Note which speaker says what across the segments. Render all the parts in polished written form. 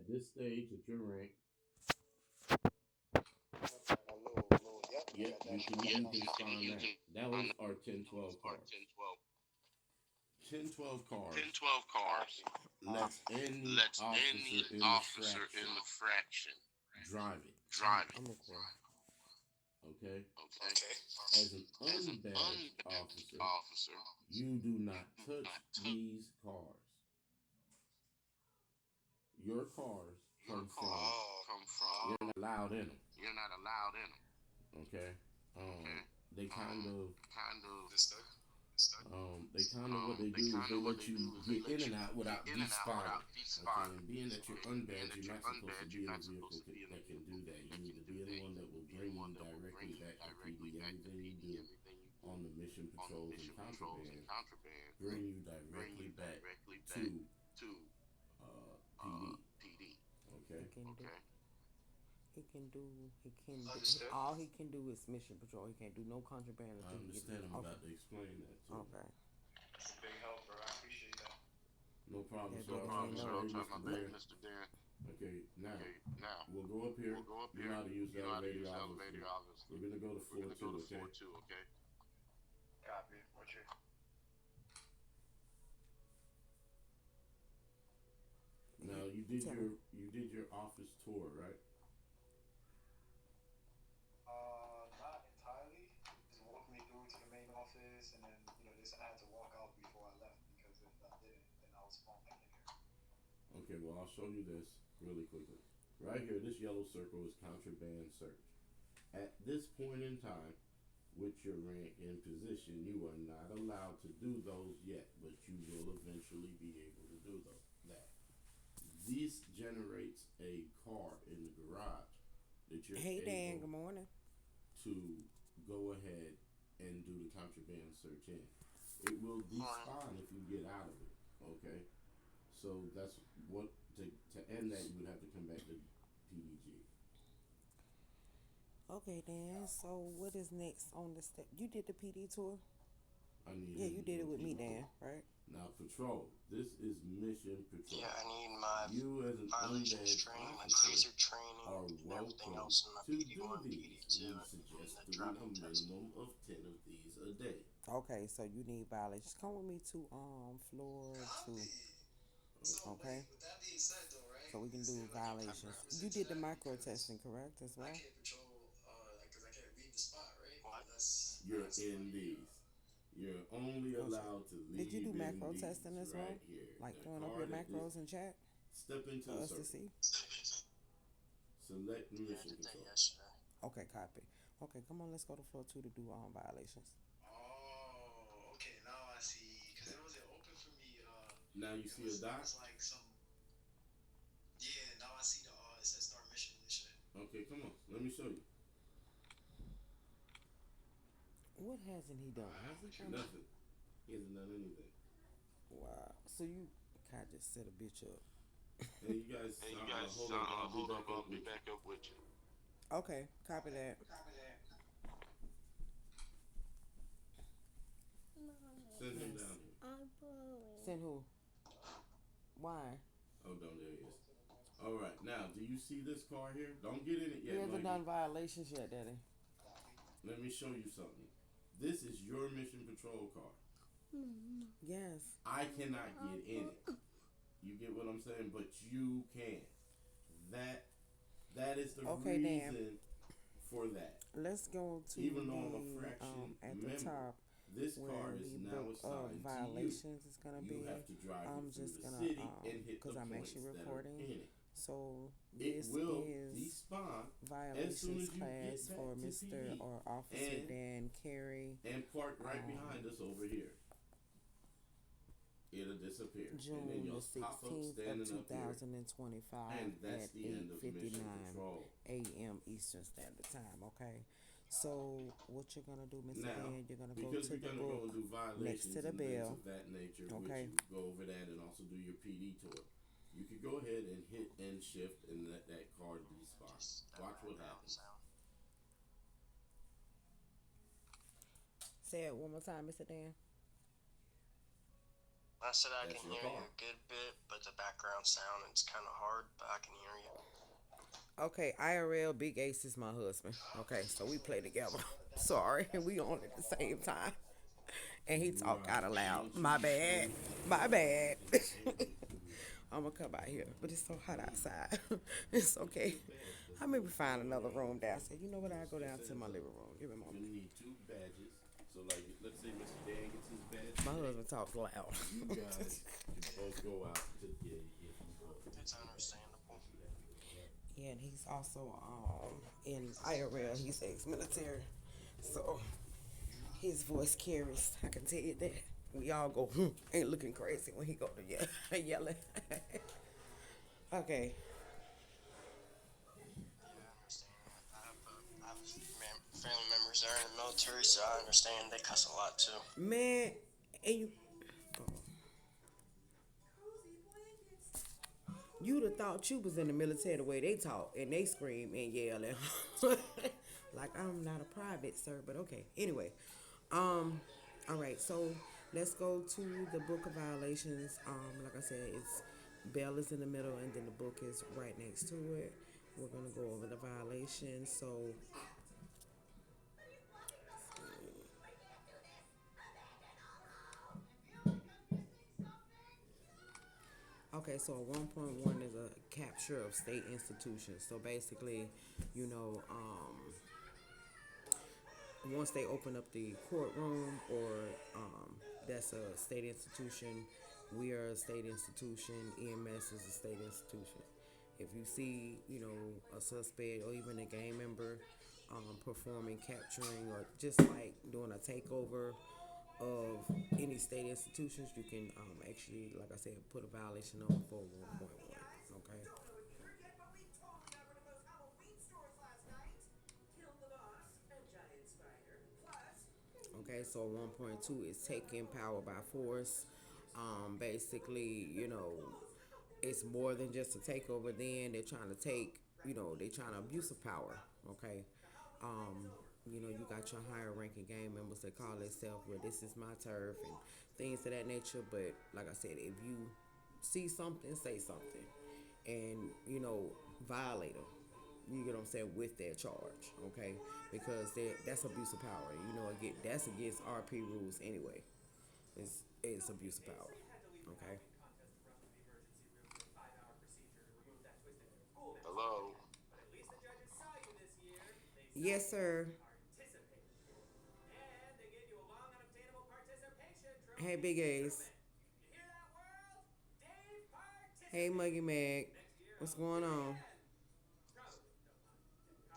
Speaker 1: At this stage, at your rank,
Speaker 2: Hello. Yep, I
Speaker 1: yep,
Speaker 2: got
Speaker 1: you
Speaker 2: that.
Speaker 1: can you can spawn that. Those are 10-12 cards. 10-12 cards
Speaker 2: 10-12 cars.
Speaker 1: lets any
Speaker 2: Lets
Speaker 1: officer
Speaker 2: any
Speaker 1: in the
Speaker 2: officer in
Speaker 1: fraction
Speaker 2: the fraction
Speaker 1: drive it.
Speaker 2: drive it.
Speaker 3: I'm recording.
Speaker 1: Okay?
Speaker 2: Okay.
Speaker 1: As an
Speaker 2: As an
Speaker 1: unbadged
Speaker 2: unbadged
Speaker 1: officer,
Speaker 2: officer,
Speaker 1: you do not
Speaker 2: you do
Speaker 1: touch
Speaker 2: not touch
Speaker 1: these cars. Your cars
Speaker 2: your
Speaker 1: come
Speaker 2: car.
Speaker 1: from,
Speaker 2: Come
Speaker 1: you're
Speaker 2: from.
Speaker 1: not allowed in them.
Speaker 2: You're not allowed in them.
Speaker 1: Okay?
Speaker 2: Okay.
Speaker 1: They kind of
Speaker 2: Kind of. This stuff.
Speaker 1: what they
Speaker 2: They
Speaker 1: do is
Speaker 2: kind
Speaker 1: they
Speaker 2: of what
Speaker 1: let
Speaker 2: they do
Speaker 1: you
Speaker 2: is they
Speaker 1: get in
Speaker 2: let
Speaker 1: and
Speaker 2: you
Speaker 1: out
Speaker 2: get
Speaker 1: without
Speaker 2: in and out
Speaker 1: despotting.
Speaker 2: without
Speaker 1: Okay,
Speaker 2: despotting.
Speaker 1: and being that you're
Speaker 2: Okay. Being
Speaker 1: unbadged,
Speaker 2: that
Speaker 1: you're
Speaker 2: you're
Speaker 1: not supposed to
Speaker 2: unbadged,
Speaker 1: be
Speaker 2: you're
Speaker 1: in a
Speaker 2: not supposed
Speaker 1: vehicle
Speaker 2: to be in a
Speaker 1: that can
Speaker 2: vehicle
Speaker 1: do that. You
Speaker 2: that
Speaker 1: need
Speaker 2: can
Speaker 1: to
Speaker 2: do
Speaker 1: be in
Speaker 2: that.
Speaker 1: one
Speaker 2: You
Speaker 1: that
Speaker 2: need to
Speaker 1: will
Speaker 2: be in
Speaker 1: bring you
Speaker 2: one that will bring
Speaker 1: directly
Speaker 2: you
Speaker 1: back to
Speaker 2: directly
Speaker 1: PD.
Speaker 2: back to
Speaker 1: Everything you
Speaker 2: PD.
Speaker 1: do
Speaker 2: Everything you do
Speaker 1: on the mission
Speaker 2: on the
Speaker 1: patrols and
Speaker 2: mission patrols and
Speaker 1: contraband
Speaker 2: contraband
Speaker 1: bring you
Speaker 2: bring
Speaker 1: directly
Speaker 2: you
Speaker 1: back
Speaker 2: directly back
Speaker 1: to
Speaker 2: to
Speaker 1: PD.
Speaker 2: PD.
Speaker 1: Okay,
Speaker 3: He can do.
Speaker 2: Okay.
Speaker 3: He can do. He can. Do,
Speaker 2: Understood.
Speaker 3: all he can do is mission patrol. He can't do no contraband
Speaker 1: I
Speaker 3: until he gets.
Speaker 1: understand. I'm
Speaker 3: Okay.
Speaker 1: about to explain that too.
Speaker 3: Okay.
Speaker 2: That's a big help, bro. I appreciate that.
Speaker 1: No problem,
Speaker 3: Yeah,
Speaker 1: sir.
Speaker 2: No
Speaker 1: I'll
Speaker 3: because
Speaker 1: try
Speaker 3: you
Speaker 2: problem,
Speaker 1: my
Speaker 2: sir.
Speaker 3: know.
Speaker 2: I'll
Speaker 1: very
Speaker 2: try
Speaker 1: Mr.
Speaker 2: my best,
Speaker 1: Darren.
Speaker 2: Mr. Darren.
Speaker 1: Okay, now
Speaker 2: Okay. Now
Speaker 1: we'll go up here.
Speaker 2: we'll go up
Speaker 1: You know
Speaker 2: here.
Speaker 1: how to use the
Speaker 2: You know how to
Speaker 1: elevator,
Speaker 2: use the
Speaker 1: obviously.
Speaker 2: elevator, obviously.
Speaker 1: We're gonna go to
Speaker 2: We're
Speaker 1: floor
Speaker 2: gonna go
Speaker 1: two.
Speaker 2: to
Speaker 1: Okay.
Speaker 2: floor two. Okay. Copy. Roger.
Speaker 1: Now
Speaker 3: Tell him.
Speaker 1: you did your office tour, right?
Speaker 2: Not entirely. Just walked me through to the main office, and then they said I had to walk out before I left because if I didn't, then I was spawned back in here.
Speaker 1: Okay. Well, I'll show you this really quickly. Right here, this yellow circle is contraband search. At this point in time, with your rank and position, you are not allowed to do those yet, but you will eventually be able to do that. This generates a car in the garage that you're
Speaker 3: Hey Dan.
Speaker 1: able
Speaker 3: Good morning.
Speaker 1: to go ahead and do the contraband search in. It will despawn if you get out of it. Okay, so that's what to end that you would have to come back to PDG.
Speaker 3: Okay, Dan. So what is next on the step? You did the PD tour.
Speaker 1: I need
Speaker 3: Yeah,
Speaker 1: him
Speaker 3: you
Speaker 1: to
Speaker 3: did
Speaker 1: do
Speaker 3: it
Speaker 1: a
Speaker 3: with me,
Speaker 1: PD tour.
Speaker 3: Dan. Right?
Speaker 1: Now, patrol. This is mission patrol.
Speaker 2: Yeah, I need my
Speaker 1: You, as an
Speaker 2: violations
Speaker 1: unbadged
Speaker 2: training, my
Speaker 1: officer,
Speaker 2: taser training,
Speaker 1: are
Speaker 2: and everything
Speaker 1: welcome
Speaker 2: else in my
Speaker 1: to
Speaker 2: PD1
Speaker 1: do
Speaker 2: and
Speaker 1: these.
Speaker 2: PD2
Speaker 1: We
Speaker 2: and
Speaker 1: suggest
Speaker 2: the
Speaker 1: doing a
Speaker 2: driving test.
Speaker 1: minimum of 10 of these a day.
Speaker 3: Okay. So you need violations. Come with me to floor two.
Speaker 2: So
Speaker 3: Okay.
Speaker 2: with that being said, though, right?
Speaker 3: So we can do
Speaker 2: Like your
Speaker 3: violations.
Speaker 2: prerequisite
Speaker 3: You
Speaker 2: to
Speaker 3: did the
Speaker 2: that
Speaker 3: micro
Speaker 2: because
Speaker 3: testing, correct, as
Speaker 2: I
Speaker 3: well?
Speaker 2: can't patrol, because I can't read the spot, right? What? Unless I
Speaker 1: You're
Speaker 2: have
Speaker 1: in
Speaker 2: somebody.
Speaker 1: these. You're only
Speaker 3: Oh shit.
Speaker 1: allowed to
Speaker 3: Did you
Speaker 1: leave
Speaker 3: do
Speaker 1: in
Speaker 3: macro
Speaker 1: these
Speaker 3: testing as well?
Speaker 1: right here.
Speaker 3: Like
Speaker 1: The
Speaker 3: throwing up your
Speaker 1: card at this.
Speaker 3: macros in chat
Speaker 1: Step into
Speaker 3: for
Speaker 1: the
Speaker 3: us to
Speaker 1: circle.
Speaker 3: see?
Speaker 1: Select
Speaker 2: Yeah, I
Speaker 1: mission
Speaker 2: did that
Speaker 1: control.
Speaker 2: yesterday.
Speaker 3: Okay, copy. Okay, come on, let's go to floor two to do violations.
Speaker 2: Oh, okay. Now I see. Because it wasn't open for me.
Speaker 1: Now you see a
Speaker 2: It
Speaker 1: dot?
Speaker 2: was like some. Yeah. Now I see the. It says start mission and shit.
Speaker 1: Okay, come on. Let me show you.
Speaker 3: What hasn't he done? Has he done?
Speaker 1: Nothing. He hasn't done anything.
Speaker 3: Wow. So you kind of just set a bitch up.
Speaker 1: Hey, you guys,
Speaker 2: Hey, you guys,
Speaker 1: hold on. I'll be
Speaker 2: hold on.
Speaker 1: back
Speaker 2: I'll
Speaker 1: up
Speaker 2: be
Speaker 1: with you.
Speaker 2: back up with you.
Speaker 3: Okay, copy that.
Speaker 1: Send him
Speaker 3: Yes.
Speaker 1: down here.
Speaker 3: Send who? Why?
Speaker 1: Oh, down there he is. All right. Now, do you see this car here? Don't get in it
Speaker 3: He
Speaker 1: yet,
Speaker 3: hasn't
Speaker 1: Mikey.
Speaker 3: done violations yet, Daddy.
Speaker 1: Let me show you something. This is your mission patrol car.
Speaker 3: Yes.
Speaker 1: I cannot get in it. You get what I'm saying? But you can. That is the
Speaker 3: Okay,
Speaker 1: reason
Speaker 3: Dan.
Speaker 1: for that.
Speaker 3: Let's go to
Speaker 1: Even though I'm a
Speaker 3: the
Speaker 1: fraction
Speaker 3: at the
Speaker 1: member,
Speaker 3: top
Speaker 1: this
Speaker 3: where
Speaker 1: car is
Speaker 3: the
Speaker 1: now
Speaker 3: book of
Speaker 1: assigned to you.
Speaker 3: violations is gonna
Speaker 1: You
Speaker 3: be.
Speaker 1: have to drive
Speaker 3: I'm
Speaker 1: it through
Speaker 3: just
Speaker 1: the
Speaker 3: gonna
Speaker 1: city and hit the
Speaker 3: because I'm
Speaker 1: points
Speaker 3: actually
Speaker 1: that are
Speaker 3: recording.
Speaker 1: in it.
Speaker 3: So
Speaker 1: It
Speaker 3: this
Speaker 1: will
Speaker 3: is
Speaker 1: despawn as soon
Speaker 3: violations
Speaker 1: as you
Speaker 3: class
Speaker 1: get back
Speaker 3: for
Speaker 1: to
Speaker 3: Mr.
Speaker 1: PD
Speaker 3: or Officer
Speaker 1: and
Speaker 3: Dan Carey,
Speaker 1: and park right behind us over here. It'll disappear, and then
Speaker 3: June
Speaker 1: you'll
Speaker 3: the
Speaker 1: pop up
Speaker 3: 16th of
Speaker 1: standing up here,
Speaker 3: 2025
Speaker 1: and that's
Speaker 3: at
Speaker 1: the end of mission
Speaker 3: 8:59
Speaker 1: control.
Speaker 3: a.m. Eastern Standard Time. Okay. So what you're gonna do, Mr.
Speaker 1: Now,
Speaker 3: Dan? You're gonna go
Speaker 1: because
Speaker 3: to
Speaker 1: we're
Speaker 3: the
Speaker 1: gonna go and do
Speaker 3: book next
Speaker 1: violations
Speaker 3: to the
Speaker 1: and things
Speaker 3: bell.
Speaker 1: of that nature,
Speaker 3: Okay.
Speaker 1: which you go over that and also do your PD tour. You could go ahead and hit end shift and let that card despawn. Watch what happens.
Speaker 3: Say it one more time, Mr. Dan.
Speaker 2: I
Speaker 4: said I
Speaker 1: That's
Speaker 4: can
Speaker 1: your
Speaker 4: hear
Speaker 1: car.
Speaker 4: you a good bit, but the background sound is kind of hard, but I can hear you.
Speaker 3: Okay, IRL Big Ace is my husband. Okay, so we play together. Sorry, we on at the same time. And he talk
Speaker 1: Right.
Speaker 3: kind of loud.
Speaker 1: Ain't
Speaker 3: My
Speaker 1: you
Speaker 3: bad.
Speaker 1: so
Speaker 3: My bad.
Speaker 1: fine?
Speaker 3: I'm gonna come out here, but it's so hot outside. It's okay. I maybe find another room downstairs. You know what? I go down to my living room. Give me a
Speaker 1: You're
Speaker 3: moment.
Speaker 1: gonna need two badges. So like, let's say Mr. Dan gets his badge
Speaker 3: My
Speaker 1: today.
Speaker 3: husband talks loud.
Speaker 1: You guys can both go out to the gig if you both.
Speaker 4: It's understandable.
Speaker 3: Yeah, and he's also in IRL. He's ex-military, so his voice carries. I can tell you that. We all go ain't looking crazy when he go to yelling. Okay.
Speaker 4: Yeah, I understand. I have family members that are in the military, so I understand they cuss a lot too.
Speaker 3: Man, and you'd have thought you was in the military the way they talk and they scream and yell and like I'm not a private, sir, but okay. Anyway, all right, so let's go to the book of violations. Like I said, it's Bell is in the middle and then the book is right next to it. We're gonna go over the violations. So okay, so 1.1 is a capture of state institutions. So basically, you know, once they open up the courtroom or that's a state institution, we are a state institution, EMS is a state institution. If you see, you know, a suspect or even a gang member performing, capturing, or just like doing a takeover of any state institutions, you can actually, like I said, put a violation on for 1.1. Okay. Okay, so 1.2 is taking power by force. Basically, you know, it's more than just a takeover. Then they're trying to take, you know, they're trying to abuse of power. Okay, you know, you got your higher ranking gang members that call themselves, well, this is my turf and things of that nature. But like I said, if you see something, say something, and you know, violate them. You get what I'm saying with that charge, okay? Because that's abuse of power. You know, again, that's against RP rules anyway. It's abuse of power, okay?
Speaker 1: Hello.
Speaker 3: Yes, sir. Hey, Big Ace. Hey, Muggy Mag. What's going on?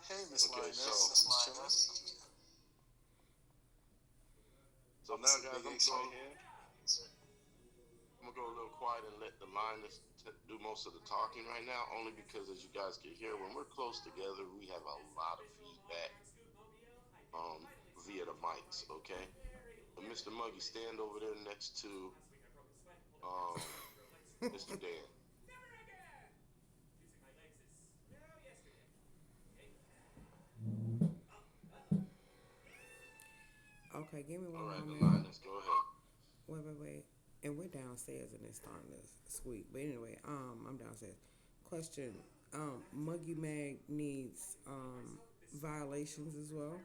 Speaker 4: Hey, Miss
Speaker 1: Okay,
Speaker 4: Lioness.
Speaker 1: so
Speaker 4: Miss Chillin'.
Speaker 1: now
Speaker 4: This is
Speaker 1: guys,
Speaker 4: Big Ace right here.
Speaker 1: I'm gonna go a little quiet and let the lioness do most of the talking right now. Only because, as you guys can hear, when we're close together, we have a lot of feedback via the mics. Okay. But Mr. Muggy, stand over there next to um, Mr. Dan.
Speaker 3: Okay, give me
Speaker 1: All
Speaker 3: one
Speaker 1: right, the
Speaker 3: moment.
Speaker 1: lioness, go ahead.
Speaker 3: Wait. And we're downstairs and it's starting to squeak. But anyway, I'm downstairs. Question. Muggy Mag needs violations as well.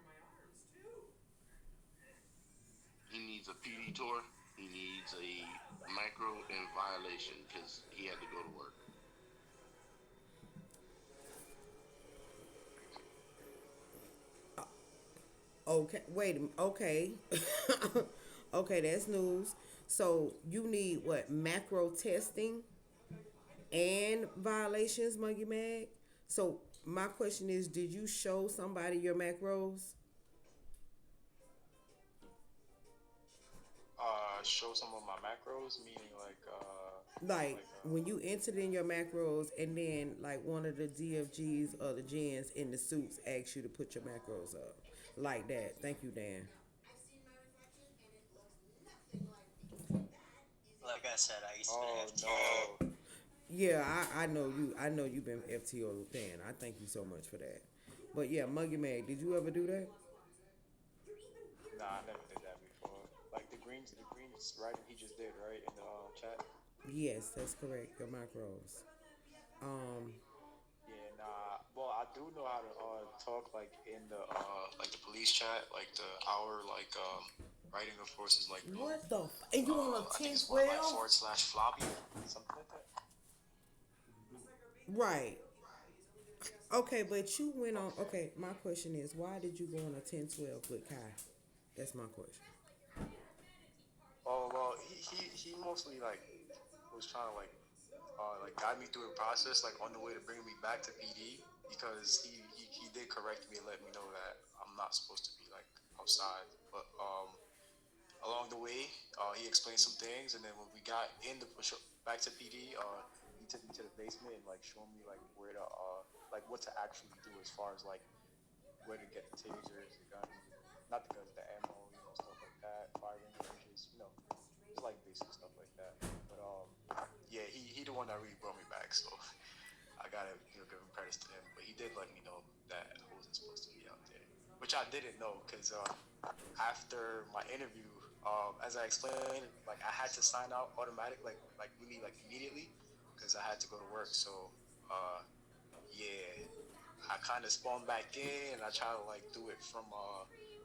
Speaker 1: He needs a PD tour. He needs a micro in violation because he had to go to work.
Speaker 3: Okay, wait. Okay, okay, that's news. So you need what macro testing and violations, Muggy Mag. So my question is, did you show somebody your macros?
Speaker 2: Show some of my macros, meaning
Speaker 3: Like when you entered in your macros, and then like one of the DFGs or the gens in the suits asked you to put your macros up, like that. Thank you, Dan.
Speaker 4: Like I said, I used to be
Speaker 2: oh
Speaker 4: FTO.
Speaker 2: no,
Speaker 3: Yeah, I know you. I know you've been FTO Dan. I thank you so much for that. But yeah, Muggy Mag, did you ever do that?
Speaker 2: nah, I never did that before. Like the green green writing he just did, right, in the chat.
Speaker 3: Yes, that's correct. Your macros. Um,
Speaker 2: Yeah, nah. Well, I do know how to talk like in the police chat, like the our writing of course is like
Speaker 3: what the? And you on a
Speaker 2: I think
Speaker 3: ten
Speaker 2: it's what like
Speaker 3: twelve?
Speaker 2: forward slash floppy, something like that.
Speaker 3: Right. Okay, but you went on. Okay, my question is, why did you go on a 10-12 with Kai? That's my question.
Speaker 2: Oh well, he mostly like was trying to like guide me through the process, like on the way to bringing me back to PD because he did correct me and let me know that I'm not supposed to be like outside, but along the way, he explained some things, and then when we got in the push back to PD, he took me to the basement and like showed me like where to like what to actually do as far as like where to get the tasers, the guns, not the guns, the ammo, stuff like that, firing ranges, just like basic stuff like that. But yeah, he the one that really brought me back, so I gotta give him credits to him. But he did let me know that I wasn't supposed to be out there, which I didn't know because after my interview, as I explained, like I had to sign out automatic, like really like immediately, because I had to go to work. So yeah, I kind of spawned back in, and I tried to like do it from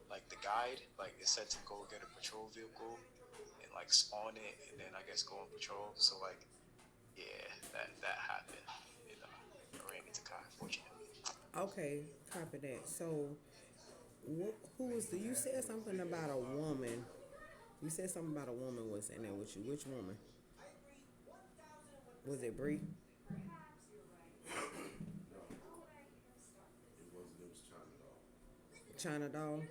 Speaker 2: like the guide. Like it said to go get a patrol vehicle and like spawn it, and then I guess go on patrol. So like yeah, that happened. And I ran into Kai, fortunately.
Speaker 3: Okay, copy that. So, who was the? You said something about a woman. You said something about a woman was in there with you. Which woman? Was it Bree?
Speaker 1: No, it wasn't. It was China doll.
Speaker 3: China Doll?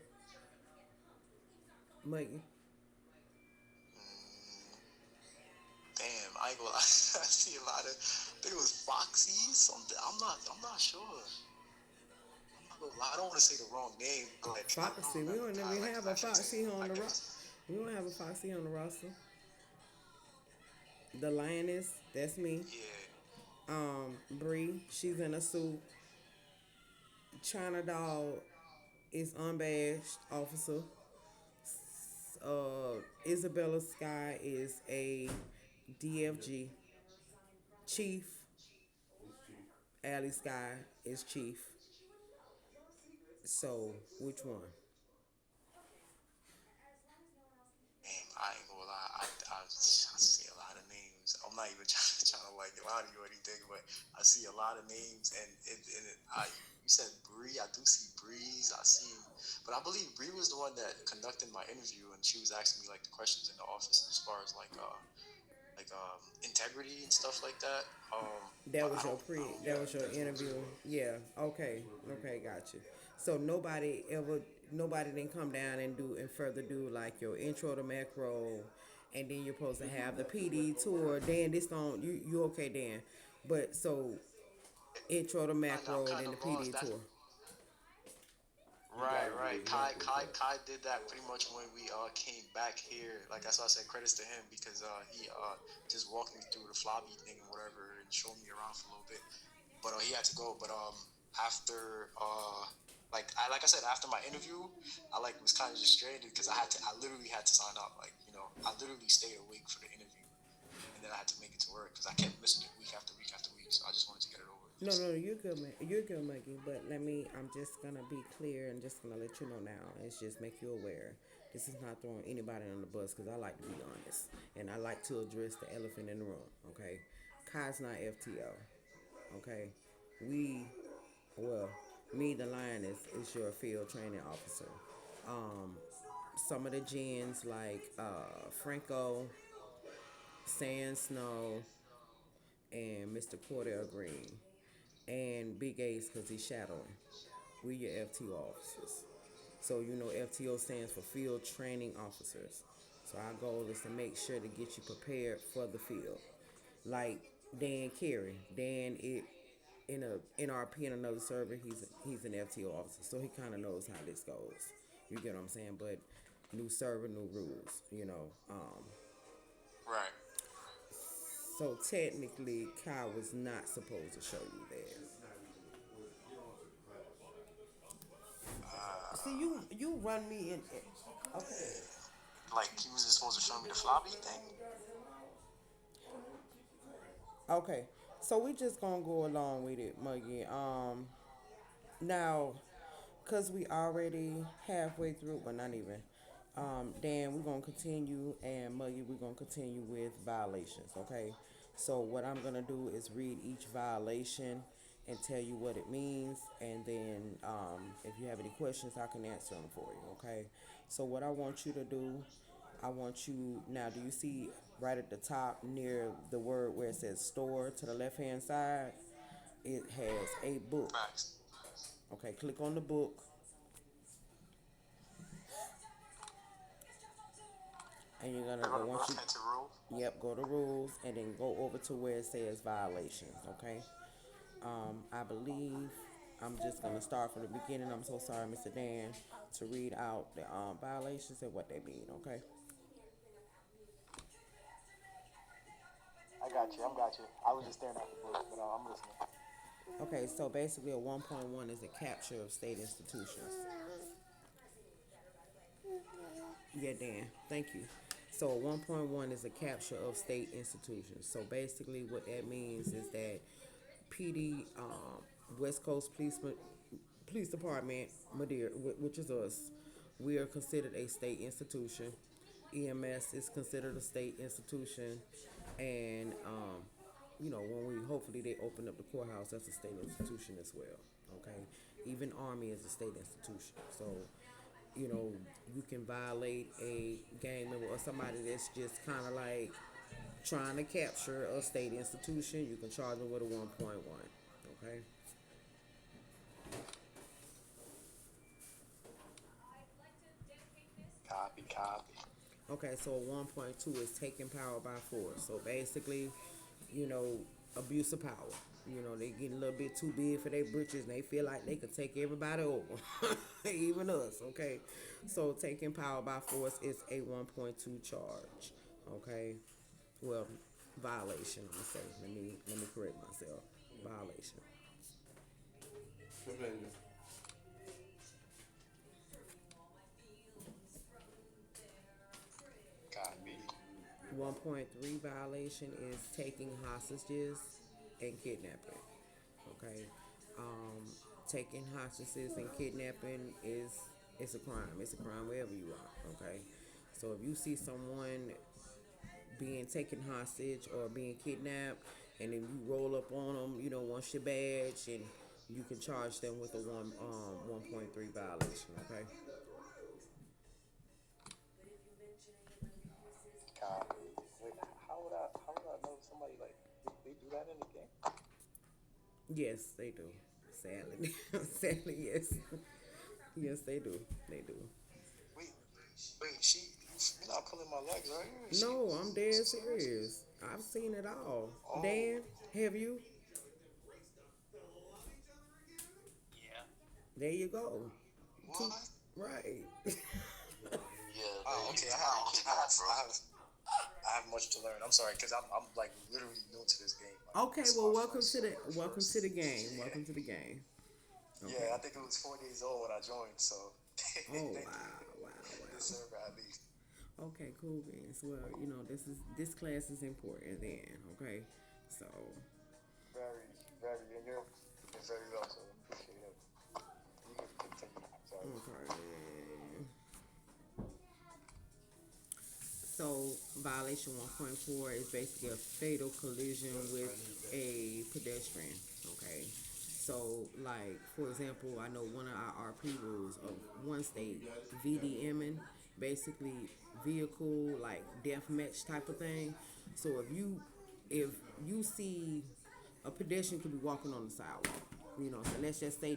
Speaker 3: Muggy?
Speaker 2: Damn, I ain't gonna lie. I see a lot of. I think it was Foxy something. I'm not sure. I'm not gonna lie. I don't want to say the wrong name, but I do
Speaker 3: Foxy. We
Speaker 2: remember
Speaker 3: don't
Speaker 2: Kai
Speaker 3: even
Speaker 2: like
Speaker 3: have a
Speaker 2: flashing to me.
Speaker 3: Foxy
Speaker 2: I
Speaker 3: on the roster.
Speaker 2: guess.
Speaker 3: We don't have a Foxy on the roster. The Lioness, that's me.
Speaker 2: Yeah.
Speaker 3: Bree, she's in a suit. China Doll is unbadged officer. Isabella Sky is a DFG. Chief,
Speaker 1: It's cheap.
Speaker 3: Allie Sky is chief. So, which one?
Speaker 2: Damn, I ain't gonna lie. I see a lot of names. I'm not even trying to like lie to you or anything, but I see a lot of names, and you said Bree. I do see Breeze. I see, but I believe Bree was the one that conducted my interview, and she was asking me like the questions in the office as far as integrity and stuff like that.
Speaker 3: That
Speaker 2: But
Speaker 3: was your
Speaker 2: I
Speaker 3: pre.
Speaker 2: don't
Speaker 3: That
Speaker 1: Yeah,
Speaker 3: was your
Speaker 1: that's what
Speaker 3: interview.
Speaker 1: Bree was.
Speaker 3: Yeah. Okay.
Speaker 1: That's what Bree
Speaker 3: Okay.
Speaker 1: was.
Speaker 3: Got you. So nobody didn't come down and further do like your intro to macro, and then you're supposed to have the PD tour. Dan, this don't you okay, Dan? But so intro to
Speaker 2: I'm
Speaker 3: macro and
Speaker 2: kind
Speaker 3: then
Speaker 2: of
Speaker 3: the PD
Speaker 2: lost. That
Speaker 3: tour.
Speaker 1: He got
Speaker 2: Right,
Speaker 1: to do
Speaker 2: right.
Speaker 1: his
Speaker 2: Kai,
Speaker 1: macro
Speaker 2: Kai,
Speaker 1: first.
Speaker 2: Kai did that pretty much when we came back here. Like that's why I said credits to him because he just walked me through the floppy thing and whatever and showed me around for a little bit. But he had to go. But after like I said after my interview, I like was kind of just stranded because I literally had to sign up. Like I literally stayed awake for the interview and then I had to make it to work because I kept missing it week after week after week. So I just wanted to get it over.
Speaker 3: No, no, you're good, You're good, Maggie. But I'm just gonna be clear and just gonna let you know now. It's just make you aware. This is not throwing anybody on the bus because I like to be honest and I like to address the elephant in the room. Okay, Kai's not FTO. Okay, we, well, me, the lioness, is your field training officer. Um, some of the gens like Franco, Sand Snow, and Mr. Cordell Green, and Big Ace because he's shadowing. We your FTO officers. So FTO stands for Field Training Officers. So our goal is to make sure to get you prepared for the field. Like Dan Carey, Dan it in a NRP in another server, he's an FTO officer, so he kind of knows how this goes. You get what I'm saying? But new server, new rules.
Speaker 2: Right.
Speaker 3: So technically, Kai was not supposed to show you there. See, you run me in. Okay.
Speaker 2: like he was supposed to show me the floppy thing.
Speaker 3: Okay, so we just gonna go along with it, Muggy. Now, cause we already halfway through, but not even. Dan, we're gonna continue, and Muggy, we're gonna continue with violations. Okay, so what I'm gonna do is read each violation and tell you what it means, and then if you have any questions, I can answer them for you. Okay, so what I want you to do, I want you now. Do you see right at the top near the word where it says store to the left hand side? It has a book.
Speaker 2: Facts.
Speaker 3: Okay, click on the book, and you're gonna
Speaker 2: I
Speaker 3: go
Speaker 2: gotta
Speaker 3: once
Speaker 2: go
Speaker 3: you.
Speaker 2: into rule.
Speaker 3: Yep, go to rules and then go over to where it says violations. Okay. I believe I'm just gonna start from the beginning. I'm so sorry, Mr. Dan, to read out the violations and what they mean. Okay.
Speaker 2: I got you. I got you. I was just staring at the book, but I'm listening.
Speaker 3: Okay, so basically a 1.1 is a capture of state institutions. Yeah, Dan, thank you. So a 1.1 is a capture of state institutions. So basically what that means is that PD, West Coast Police Department, Madeira, which is us, we are considered a state institution. EMS is considered a state institution, and when we hopefully they open up the courthouse, that's a state institution as well. Okay, even Army is a state institution. So, you can violate a gang member or somebody that's just kind of like trying to capture a state institution. You can charge them with a 1.1. Okay.
Speaker 2: Copy, copy.
Speaker 3: Okay, so a 1.2 is taking power by force. So basically, you know, abuse of power. They getting a little bit too big for their britches and they feel like they could take everybody over, even us, okay? So taking power by force is a 1.2 charge, okay? Well, violation, I'm gonna say. Let me correct myself. Violation.
Speaker 1: Tremendous. 1.3
Speaker 3: violation is taking hostages and kidnapping. Okay, taking hostages and kidnapping is a crime. It's a crime wherever you are. Okay, so if you see someone being taken hostage or being kidnapped, and then you roll up on them, once your badge, and you can charge them with a 1.3 violation. Okay.
Speaker 2: Copy. Wait, how would I know somebody like they do that in the game?
Speaker 3: Yes, they do. Sadly, sadly, yes, yes, they do. They do.
Speaker 2: Wait, you're not pulling my legs, are you?
Speaker 3: No, I'm dead serious. I've seen it all.
Speaker 2: Oh.
Speaker 3: Dan, have you?
Speaker 4: Yeah.
Speaker 3: There you go.
Speaker 2: What?
Speaker 3: Right.
Speaker 4: Yeah.
Speaker 2: Oh, okay. I have much to learn. I'm sorry, because I'm like literally new to this game. Like,
Speaker 3: Okay, well, welcome to the game. Welcome to the game. Okay.
Speaker 2: Yeah, I think it was 4 days old when I joined, so.
Speaker 3: Oh wow.
Speaker 2: This server at least.
Speaker 3: Okay, cool beans. Well, this class is important then. Okay, so.
Speaker 2: Very, and you're very well, so appreciate it. You can continue. Sorry.
Speaker 3: Okay. So, violation 1.4 is basically a fatal collision with a pedestrian. Okay. So, like, for example, I know one of our RP rules of one state, VDMing, basically vehicle, like, deathmatch type of thing. So, if you see a pedestrian could be walking on the sidewalk, so let's just say